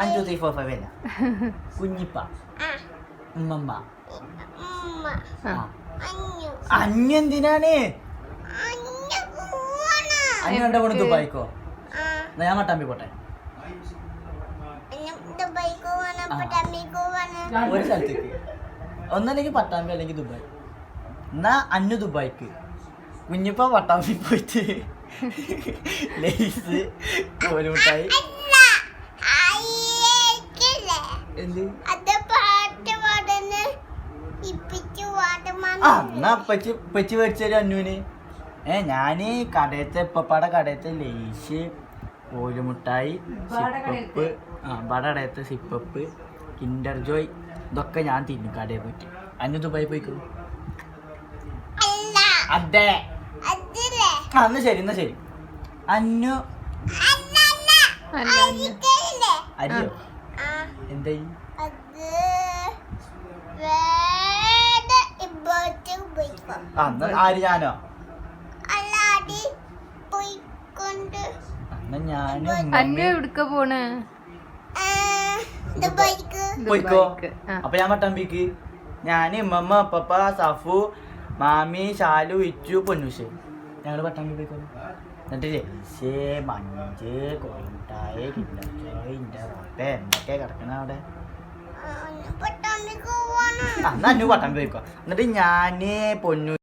1 2 3 4 5 അല്ല കുഞ്ഞിപ്പ ഉമ്മമ്മ അഞ്ഞു എന്തിനാണ് അഞ്ഞു കണ്ട പോണ ദുബായിക്കോ എന്നാ ഞാൻ മട്ടാമ്പി പോട്ടെ ഒരു സ്ഥലത്തേക്ക് ഒന്നല്ലെങ്കിൽ പട്ടാമ്പി അല്ലെങ്കിൽ ദുബായ് എന്നാ അഞ്ഞു ദുബായിക്ക് കുഞ്ഞിപ്പ പട്ടാമ്പി പോയിട്ട് ലേസ് കോലുമുട്ടായി എന്ത് എന്നാ പച്ചി മേടിച്ചൊരു അന്നുവിന് ഞാന് കടയത്തെ ഇപ്പപ്പാടെ കടയത്തെ ലേസ് കോലുമുട്ടായി സിപ്പപ്പ് ബടടയത്തെ സിപ്പപ്പ് കിൻഡർ ജോയ് ഇതൊക്കെ ഞാൻ തിന്നും കടയിൽ പോയിട്ട് അന്നു ദുബായി പോയിക്കോ അതെ എന്നാ ശരി അന്നു അരിയോ എന്തായി ആര് ഞാനോ പോയിക്കോ അപ്പൊ ഞാൻ മട്ടാമ്പിക്ക് ഞാന് ഉമ്മമ്മ അപ്പപ്പ സഫു മാമി ഷാലു ഇച്ചു പൊന്നൂഷ് ഞങ്ങള് പട്ടാമ്പി പോയിക്കോ എന്നിട്ടില്ലേ മഞ്ച് കോഴിമുട്ടായി കിണ്ടോയ് ഇന്റെ റബ്ബേ എന്തൊക്കെ കിടക്കണ അവിടെ എന്നാ അന്നു പട്ടാമ്പി പോയിക്കോ എന്നിട്ട് ഞാന് പൊന്നു